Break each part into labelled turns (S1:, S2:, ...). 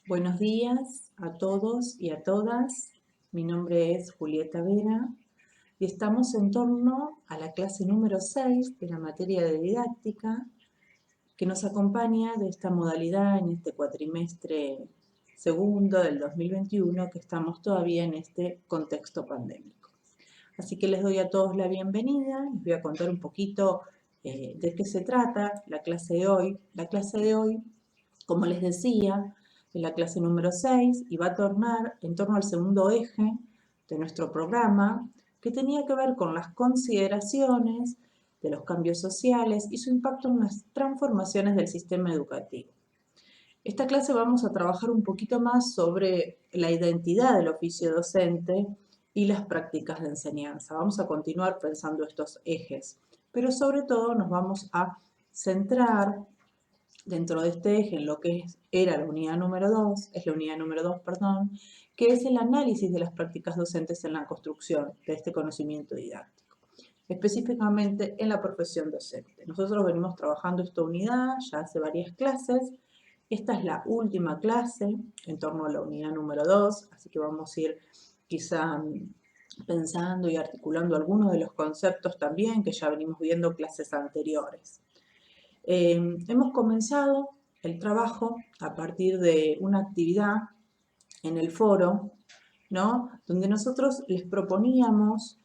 S1: Buenos días a todos y a todas. Mi nombre es Julieta Vera y estamos en torno a la clase número 6 de la materia de didáctica que nos acompaña de esta modalidad en este cuatrimestre segundo del 2021 que estamos todavía en este contexto pandémico. Así que les doy a todos la bienvenida, les voy a contar un poquito de qué se trata la clase de hoy. La clase de hoy, como les decía, es la clase número 6 y va a tornar en torno al segundo eje de nuestro programa, que tenía que ver con las consideraciones de los cambios sociales y su impacto en las transformaciones del sistema educativo. Esta clase vamos a trabajar un poquito más sobre la identidad del oficio docente y las prácticas de enseñanza. Vamos a continuar pensando estos ejes, pero sobre todo nos vamos a centrar dentro de este eje en lo que era la unidad número 2, es la unidad número 2, perdón, que es el análisis de las prácticas docentes en la construcción de este conocimiento didáctico, específicamente en la profesión docente. Nosotros venimos trabajando esta unidad ya hace varias clases. Esta es la última clase en torno a la unidad número 2, así que vamos a ir quizá pensando y articulando algunos de los conceptos también que ya venimos viendo clases anteriores. Hemos comenzado el trabajo a partir de una actividad en el foro, ¿no? Donde nosotros les proponíamos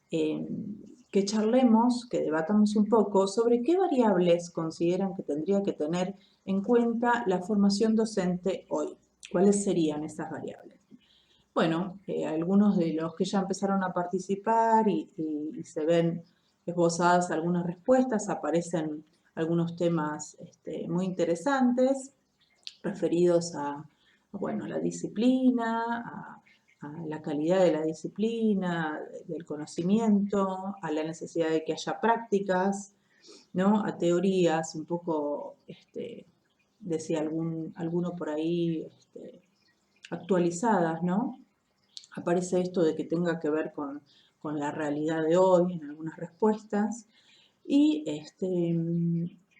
S1: que charlemos, que debatamos un poco sobre qué variables consideran que tendría que tener en cuenta la formación docente hoy. ¿Cuáles serían esas variables? Bueno, algunos de los que ya empezaron a participar y se ven esbozadas algunas respuestas, aparecen algunos temas muy interesantes referidos a, bueno, la disciplina, a la calidad de la disciplina, del conocimiento, a la necesidad de que haya prácticas, ¿no? A teorías un poco, decía alguno por ahí, actualizadas, ¿no? Aparece esto de que tenga que ver con la realidad de hoy en algunas respuestas. Y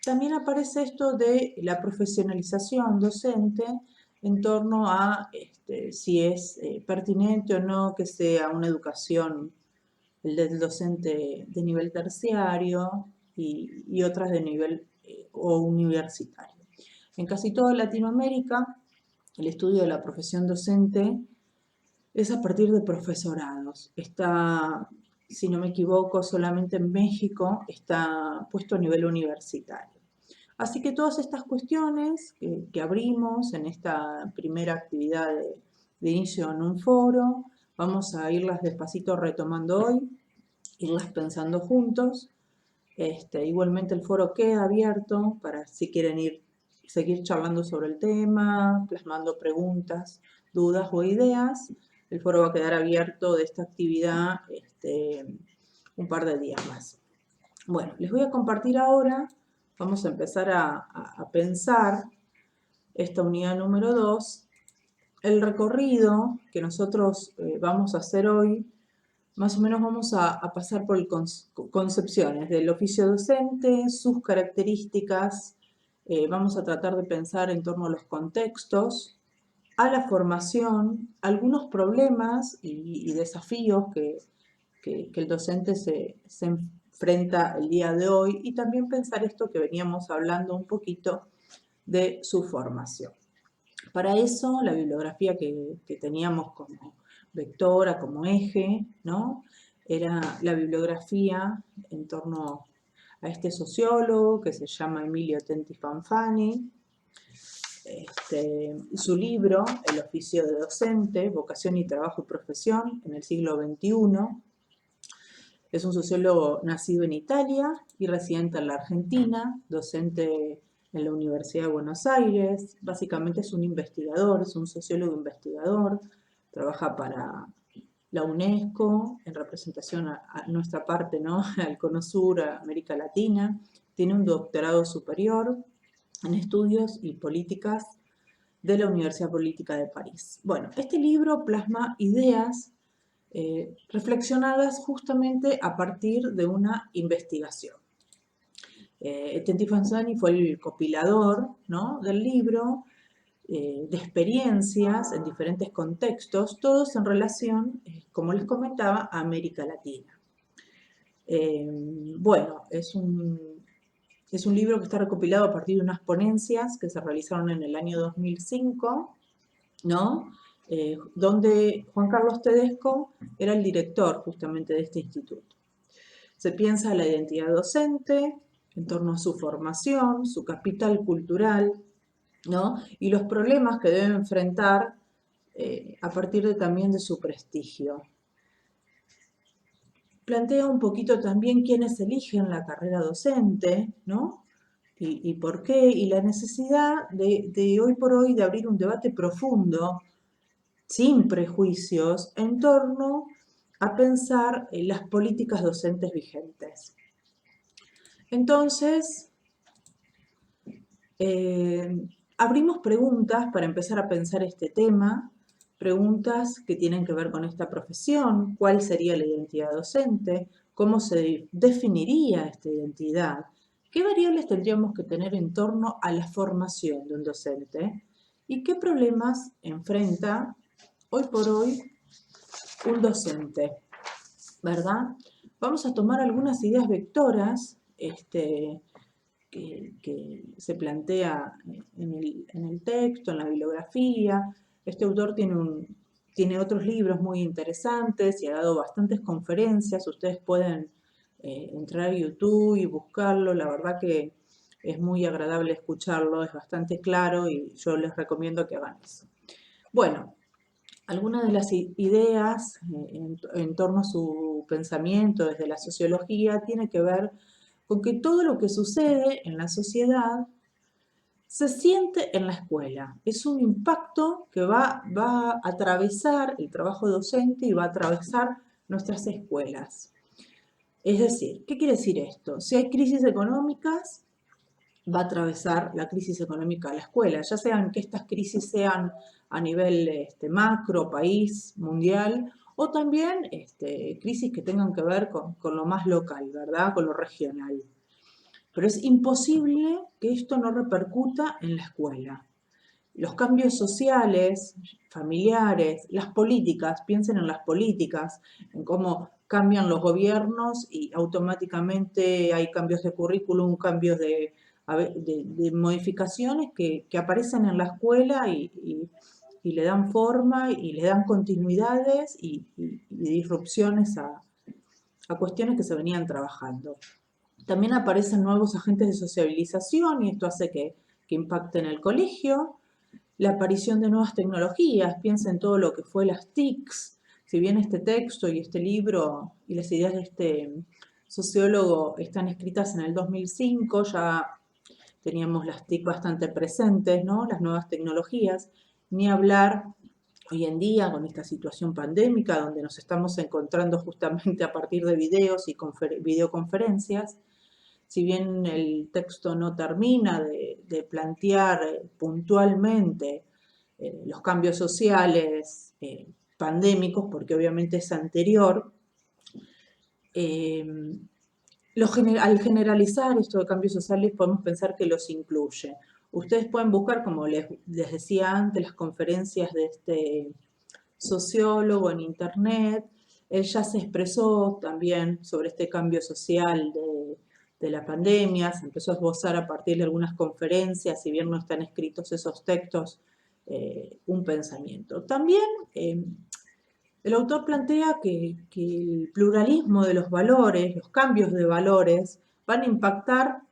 S1: también aparece esto de la profesionalización docente en torno a si es pertinente o no que sea una educación el del docente de nivel terciario y otras de nivel o universitario. En casi toda Latinoamérica, el estudio de la profesión docente es a partir de profesorados. Está, si no me equivoco, solamente en México está puesto a nivel universitario. Así que todas estas cuestiones que abrimos en esta primera actividad de inicio en un foro, vamos a irlas despacito retomando hoy, irlas pensando juntos. Igualmente el foro queda abierto para si quieren seguir charlando sobre el tema, plasmando preguntas, dudas o ideas. El foro va a quedar abierto de esta actividad un par de días más. Bueno, les voy a compartir ahora, vamos a empezar a pensar esta unidad número 2, el recorrido que nosotros vamos a hacer hoy. Más o menos vamos a pasar por concepciones del oficio docente, sus características, vamos a tratar de pensar en torno a los contextos, a la formación, algunos problemas y desafíos que el docente se enfrenta el día de hoy y también pensar esto que veníamos hablando un poquito de su formación. Para eso, la bibliografía que teníamos como vectora, como eje, ¿no? Era la bibliografía en torno a este sociólogo que se llama Emilio Tenti Fanfani, su libro, El oficio de docente, vocación y trabajo y profesión en el siglo XXI. Es un sociólogo nacido en Italia y residente en la Argentina, docente en la Universidad de Buenos Aires. Básicamente es un investigador, es un sociólogo investigador, trabaja para la UNESCO en representación a nuestra parte, ¿no? Al Cono Sur, a América Latina. Tiene un doctorado superior en estudios y políticas de la Universidad Política de París. Bueno, este libro plasma ideas reflexionadas justamente a partir de una investigación. Tenti Fanfani fue el compilador, ¿no?, del libro de experiencias en diferentes contextos, todos en relación, como les comentaba, a América Latina. Bueno, es un libro que está recopilado a partir de unas ponencias que se realizaron en el año 2005, ¿no? Donde Juan Carlos Tedesco era el director justamente de este instituto. Se piensa la identidad docente en torno a su formación, su capital cultural, ¿no? Y los problemas que debe enfrentar a partir también de su prestigio. Plantea un poquito también quiénes eligen la carrera docente, ¿no? Y por qué, y la necesidad de hoy por hoy de abrir un debate profundo, sin prejuicios, en torno a pensar en las políticas docentes vigentes. Entonces, abrimos preguntas para empezar a pensar este tema, preguntas que tienen que ver con esta profesión, cuál sería la identidad docente, cómo se definiría esta identidad, qué variables tendríamos que tener en torno a la formación de un docente y qué problemas enfrenta hoy por hoy un docente, ¿verdad? Vamos a tomar algunas ideas vectoras que se plantea en el texto, en la bibliografía. Este autor tiene otros libros muy interesantes y ha dado bastantes conferencias. Ustedes pueden entrar a YouTube y buscarlo. La verdad que es muy agradable escucharlo, es bastante claro y yo les recomiendo que hagan eso. Bueno, algunas de las ideas en torno a su pensamiento desde la sociología tiene que ver con que todo lo que sucede en la sociedad se siente en la escuela. Es un impacto que va a atravesar el trabajo docente y va a atravesar nuestras escuelas. Es decir, ¿qué quiere decir esto? Si hay crisis económicas, va a atravesar la crisis económica de la escuela, ya sean que estas crisis sean a nivel macro, país, mundial, o también crisis que tengan que ver con lo más local, ¿verdad? Con lo regional. Pero es imposible que esto no repercuta en la escuela. Los cambios sociales, familiares, las políticas, piensen en las políticas, en cómo cambian los gobiernos y automáticamente hay cambios de currículum, cambios de modificaciones que aparecen en la escuela y le dan forma y le dan continuidades y disrupciones a cuestiones que se venían trabajando. También aparecen nuevos agentes de sociabilización y esto hace que impacte en el colegio. La aparición de nuevas tecnologías, piensa en todo lo que fue las TICs. Si bien este texto y este libro y las ideas de este sociólogo están escritas en el 2005, ya teníamos las TIC bastante presentes, ¿no? Las nuevas tecnologías. Ni hablar hoy en día con esta situación pandémica donde nos estamos encontrando justamente a partir de videos y videoconferencias. Si bien el texto no termina de plantear puntualmente los cambios sociales pandémicos, porque obviamente es anterior, al generalizar esto de cambios sociales podemos pensar que los incluye. Ustedes pueden buscar, como les decía antes, las conferencias de este sociólogo en internet. Él ya se expresó también sobre este cambio social de la pandemia, se empezó a esbozar a partir de algunas conferencias, si bien no están escritos esos textos, un pensamiento. También el autor plantea que el pluralismo de los valores, los cambios de valores, van a impactar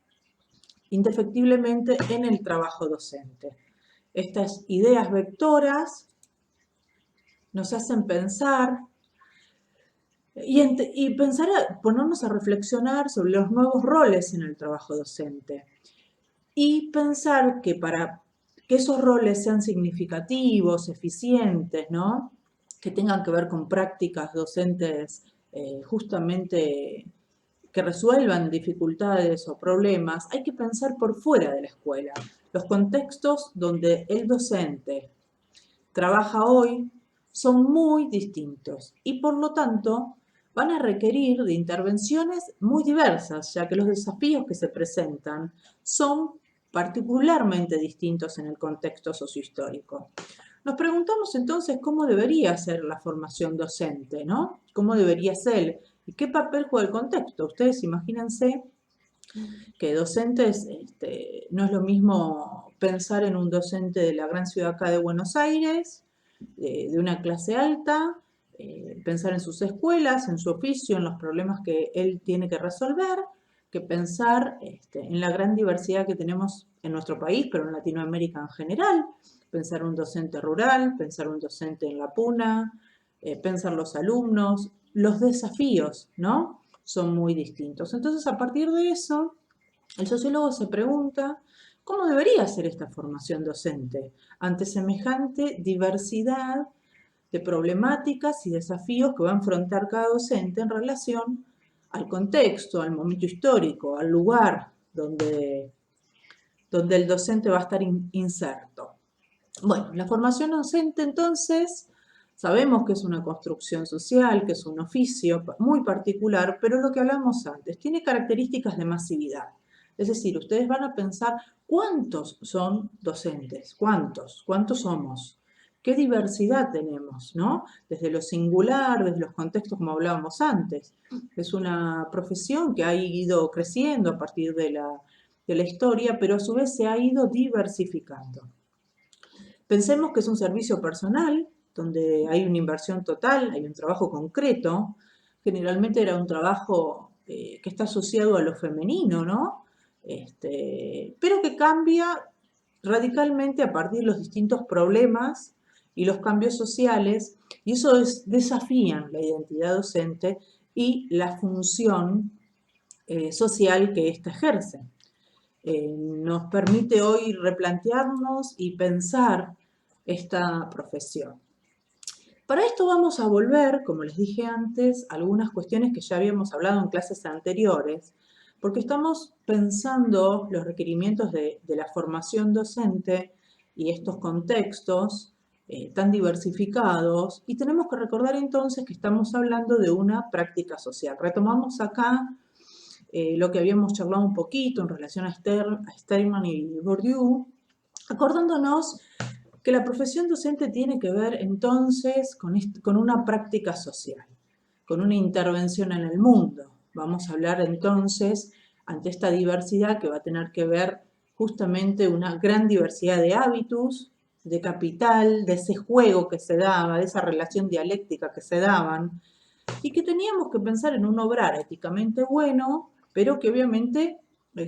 S1: indefectiblemente en el trabajo docente. Estas ideas vectoras nos hacen pensar y pensar, ponernos a reflexionar sobre los nuevos roles en el trabajo docente y pensar que para que esos roles sean significativos, eficientes, ¿no? Que tengan que ver con prácticas docentes justamente que resuelvan dificultades o problemas, hay que pensar por fuera de la escuela. Los contextos donde el docente trabaja hoy son muy distintos y por lo tanto van a requerir de intervenciones muy diversas, ya que los desafíos que se presentan son particularmente distintos en el contexto sociohistórico. Nos preguntamos entonces cómo debería ser la formación docente, ¿no? ¿Cómo debería ser? ¿Y qué papel juega el contexto? Ustedes imagínense que docentes, no es lo mismo pensar en un docente de la gran ciudad acá de Buenos Aires, de una clase alta, pensar en sus escuelas, en su oficio, en los problemas que él tiene que resolver, que pensar en la gran diversidad que tenemos en nuestro país, pero en Latinoamérica en general, pensar un docente rural, pensar un docente en la puna, pensar los alumnos, los desafíos, ¿no? Son muy distintos. Entonces, a partir de eso, el sociólogo se pregunta cómo debería ser esta formación docente ante semejante diversidad de problemáticas y desafíos que va a enfrentar cada docente en relación al contexto, al momento histórico, al lugar donde el docente va a estar inserto. Bueno, la formación docente entonces sabemos que es una construcción social, que es un oficio muy particular, pero lo que hablamos antes, tiene características de masividad. Es decir, ustedes van a pensar cuántos son docentes, cuántos somos, qué diversidad tenemos, ¿no? Desde lo singular, desde los contextos como hablábamos antes. Es una profesión que ha ido creciendo a partir de la historia, pero a su vez se ha ido diversificando. Pensemos que es un servicio personal, donde hay una inversión total, hay un trabajo concreto. Generalmente era un trabajo que está asociado a lo femenino, ¿no? Pero que cambia radicalmente a partir de los distintos problemas y los cambios sociales, y eso desafían la identidad docente y la función social que ésta ejerce. Nos permite hoy replantearnos y pensar esta profesión. Para esto vamos a volver, como les dije antes, a algunas cuestiones que ya habíamos hablado en clases anteriores, porque estamos pensando los requerimientos de la formación docente y estos contextos tan diversificados, y tenemos que recordar entonces que estamos hablando de una práctica social. Retomamos acá lo que habíamos charlado un poquito en relación a Steinman y Bourdieu, acordándonos que la profesión docente tiene que ver entonces con una práctica social, con una intervención en el mundo. Vamos a hablar entonces, ante esta diversidad que va a tener que ver justamente una gran diversidad de hábitos, de capital, de ese juego que se daba, de esa relación dialéctica que se daban, y que teníamos que pensar en un obrar éticamente bueno, pero que obviamente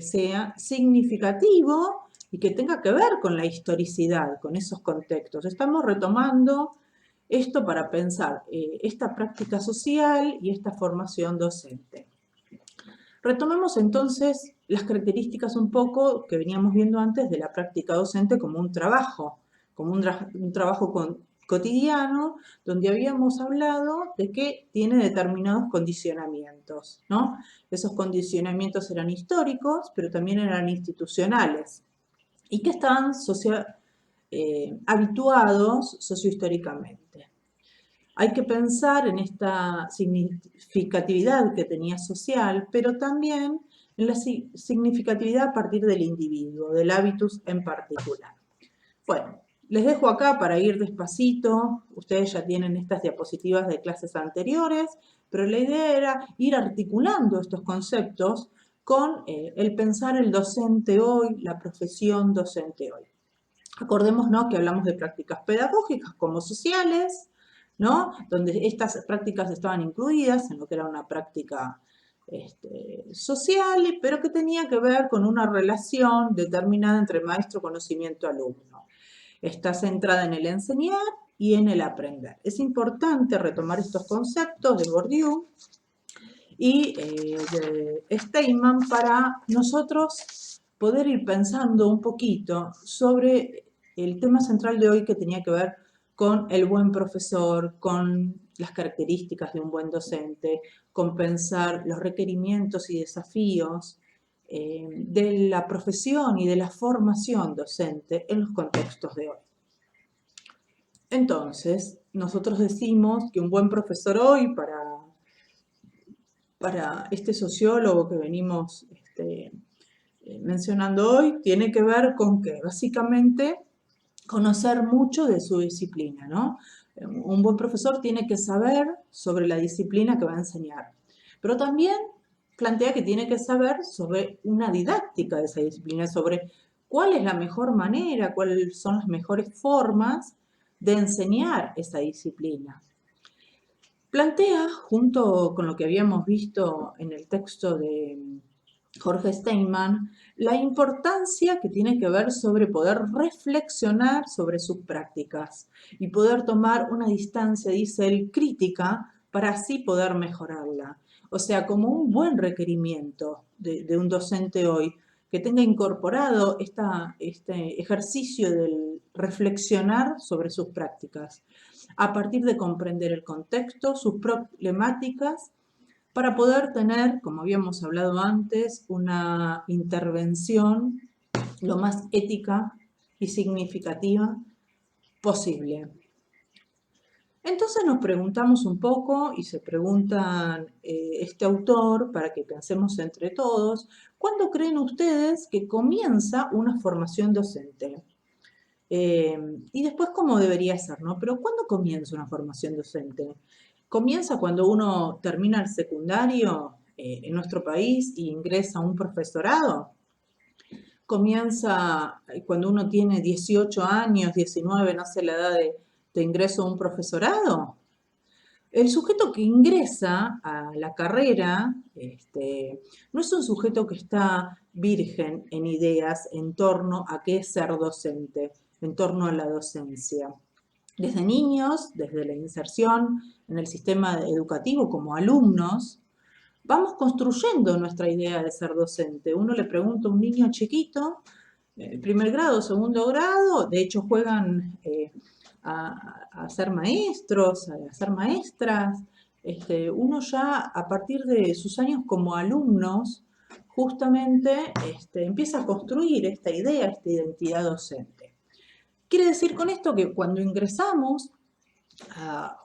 S1: sea significativo y que tenga que ver con la historicidad, con esos contextos. Estamos retomando esto para pensar esta práctica social y esta formación docente. Retomemos entonces las características un poco que veníamos viendo antes de la práctica docente como un trabajo, como un trabajo cotidiano, donde habíamos hablado de que tiene determinados condicionamientos, ¿no? Esos condicionamientos eran históricos, pero también eran institucionales y que estaban habituados sociohistóricamente. Hay que pensar en esta significatividad que tenía social, pero también en la significatividad a partir del individuo, del hábitus en particular. Bueno, les dejo acá para ir despacito. Ustedes ya tienen estas diapositivas de clases anteriores, pero la idea era ir articulando estos conceptos con el pensar el docente hoy, la profesión docente hoy. Acordémonos que hablamos de prácticas pedagógicas como sociales, ¿no? Donde estas prácticas estaban incluidas en lo que era una práctica social, pero que tenía que ver con una relación determinada entre maestro, conocimiento, alumno. Está centrada en el enseñar y en el aprender. Es importante retomar estos conceptos de Bourdieu y de Steinman para nosotros poder ir pensando un poquito sobre el tema central de hoy que tenía que ver con el buen profesor, con las características de un buen docente, con pensar los requerimientos y desafíos de la profesión y de la formación docente en los contextos de hoy. Entonces, nosotros decimos que un buen profesor hoy para este sociólogo que venimos mencionando hoy tiene que ver con que básicamente conocer mucho de su disciplina, ¿no? Un buen profesor tiene que saber sobre la disciplina que va a enseñar, pero también plantea que tiene que saber sobre una didáctica de esa disciplina, sobre cuál es la mejor manera, cuáles son las mejores formas de enseñar esa disciplina. Plantea, junto con lo que habíamos visto en el texto de Jorge Steinman, la importancia que tiene que ver sobre poder reflexionar sobre sus prácticas y poder tomar una distancia, dice él, crítica para así poder mejorarla. O sea, como un buen requerimiento de un docente hoy, que tenga incorporado este ejercicio del reflexionar sobre sus prácticas, a partir de comprender el contexto, sus problemáticas, para poder tener, como habíamos hablado antes, una intervención lo más ética y significativa posible. Entonces nos preguntamos un poco, y se preguntan este autor, para que pensemos entre todos, ¿cuándo creen ustedes que comienza una formación docente? Y después cómo debería ser, ¿no? Pero ¿cuándo comienza una formación docente? ¿Comienza cuando uno termina el secundario en nuestro país e ingresa a un profesorado? ¿Comienza cuando uno tiene 18 años, 19, no sé la edad de ingreso a un profesorado? El sujeto que ingresa a la carrera no es un sujeto que está virgen en ideas en torno a qué es ser docente, en torno a la docencia. Desde niños, desde la inserción en el sistema educativo como alumnos, vamos construyendo nuestra idea de ser docente. Uno le pregunta a un niño chiquito, primer grado, segundo grado, de hecho juegan a ser maestros, a ser maestras. Uno ya a partir de sus años como alumnos, justamente empieza a construir esta idea, esta identidad docente. Quiere decir con esto que cuando ingresamos,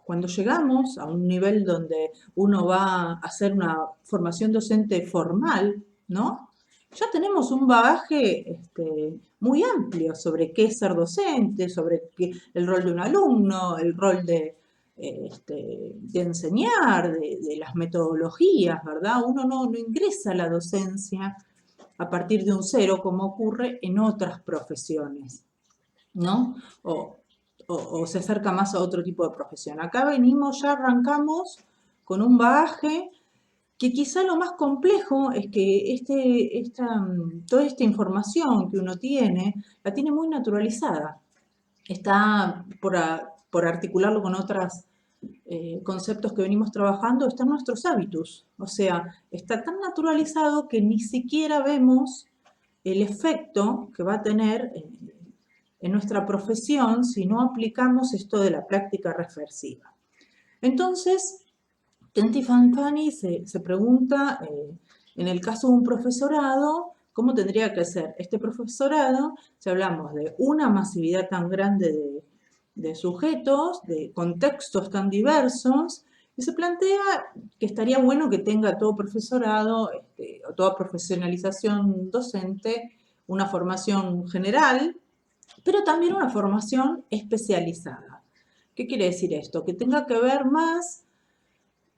S1: cuando llegamos a un nivel donde uno va a hacer una formación docente formal, ¿no? Ya tenemos un bagaje muy amplio sobre qué es ser docente, sobre el rol de un alumno, el rol de enseñar, de las metodologías, ¿verdad? Uno no ingresa a la docencia a partir de un cero como ocurre en otras profesiones, ¿no? O se acerca más a otro tipo de profesión. Acá venimos, ya arrancamos con un bagaje que quizá lo más complejo es que toda esta información que uno tiene, la tiene muy naturalizada. Está por articularlo con otros conceptos que venimos trabajando, están nuestros hábitos. O sea, está tan naturalizado que ni siquiera vemos el efecto que va a tener en nuestra profesión si no aplicamos esto de la práctica reflexiva. Entonces, Tenti Fanfani se pregunta, en el caso de un profesorado, ¿cómo tendría que ser este profesorado si hablamos de una masividad tan grande de sujetos, de contextos tan diversos? Y se plantea que estaría bueno que tenga todo profesorado o toda profesionalización docente una formación general, pero también una formación especializada. ¿Qué quiere decir esto? Que tenga que ver más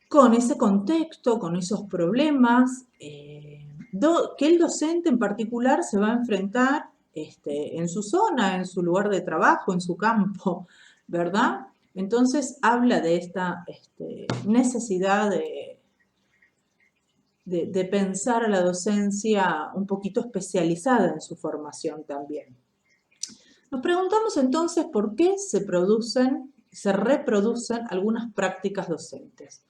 S1: con ese contexto, con esos problemas, que el docente en particular se va a enfrentar en su zona, en su lugar de trabajo, en su campo, ¿verdad? Entonces habla de esta necesidad de pensar a la docencia un poquito especializada en su formación también. Nos preguntamos entonces por qué se reproducen algunas prácticas docentes.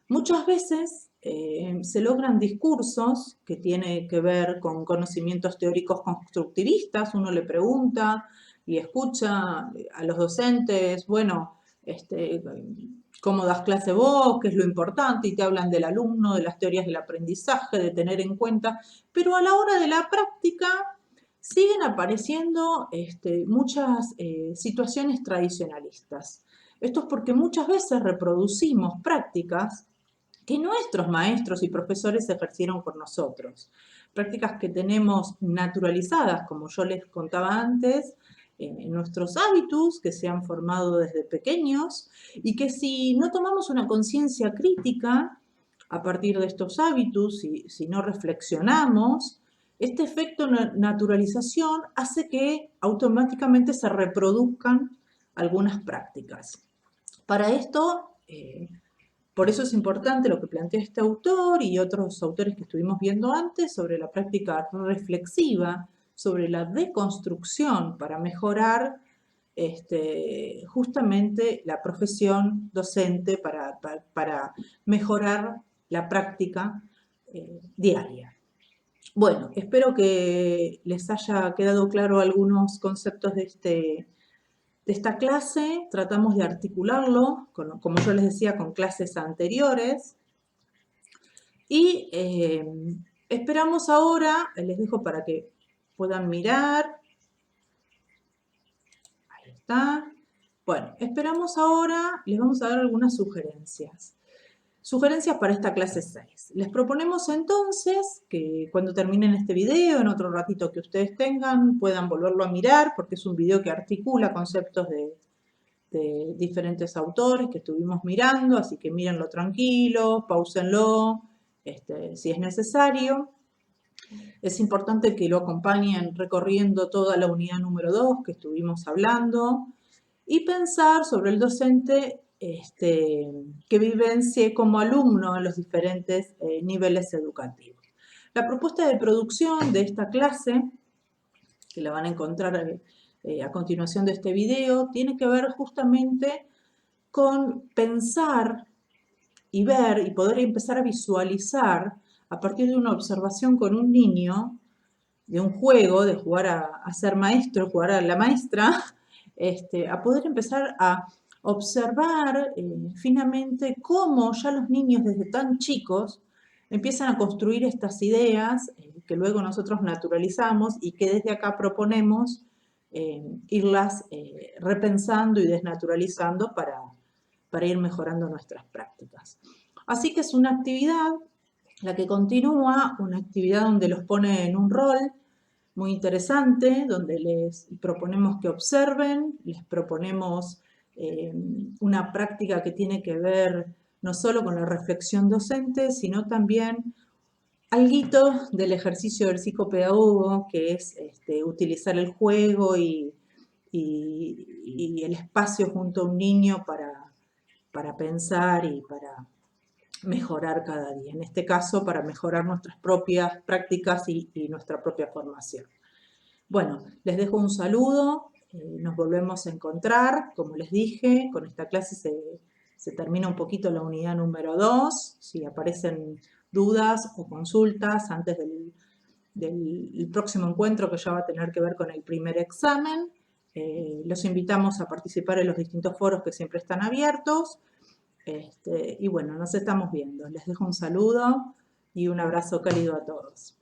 S1: Muchas veces se logran discursos que tienen que ver con conocimientos teóricos constructivistas. Uno le pregunta y escucha a los docentes, bueno, ¿cómo das clase vos? ¿Qué es lo importante? Y te hablan del alumno, de las teorías del aprendizaje, de tener en cuenta. Pero a la hora de la práctica siguen apareciendo muchas situaciones tradicionalistas. Esto es porque muchas veces reproducimos prácticas que nuestros maestros y profesores ejercieron con nosotros. prácticas que tenemos naturalizadas, como yo les contaba antes, en nuestros hábitos que se han formado desde pequeños y que si no tomamos una conciencia crítica a partir de estos hábitos, si no reflexionamos, este efecto naturalización hace que automáticamente se reproduzcan algunas prácticas. Para esto, por eso es importante lo que plantea este autor y otros autores que estuvimos viendo antes sobre la práctica reflexiva, sobre la deconstrucción para mejorar justamente la profesión docente, para mejorar la práctica diaria. Bueno, espero que les haya quedado claro algunos conceptos de esta clase. Tratamos de articularlo, como yo les decía, con clases anteriores. Y esperamos ahora, les dejo para que puedan mirar. Ahí está. Bueno, esperamos ahora, les vamos a dar algunas sugerencias. Sugerencias para esta clase 6. Les proponemos entonces que cuando terminen este video, en otro ratito que ustedes tengan, puedan volverlo a mirar, porque es un video que articula conceptos de diferentes autores que estuvimos mirando, así que mírenlo tranquilo, pausenlo, si es necesario. Es importante que lo acompañen recorriendo toda la unidad número 2 que estuvimos hablando y pensar sobre el docente que vivencie como alumno en los diferentes niveles educativos. La propuesta de producción de esta clase, que la van a encontrar a continuación de este video, tiene que ver justamente con pensar y ver y poder empezar a visualizar a partir de una observación con un niño, de un juego, de jugar a ser maestro, jugar a la maestra, a poder empezar a observar finamente cómo ya los niños desde tan chicos empiezan a construir estas ideas que luego nosotros naturalizamos y que desde acá proponemos irlas repensando y desnaturalizando para ir mejorando nuestras prácticas. Así que es una actividad, la que continúa, una actividad donde los pone en un rol muy interesante, donde les proponemos que observen, les proponemos una práctica que tiene que ver no solo con la reflexión docente, sino también alguito del ejercicio del psicopedagogo, que es utilizar el juego y el espacio junto a un niño para pensar y para mejorar cada día. En este caso, para mejorar nuestras propias prácticas y nuestra propia formación. Bueno, les dejo un saludo. Nos volvemos a encontrar. Como les dije, con esta clase se termina un poquito la unidad número 2. Si aparecen dudas o consultas antes del próximo encuentro, que ya va a tener que ver con el primer examen, los invitamos a participar en los distintos foros que siempre están abiertos. Y bueno, nos estamos viendo. Les dejo un saludo y un abrazo cálido a todos.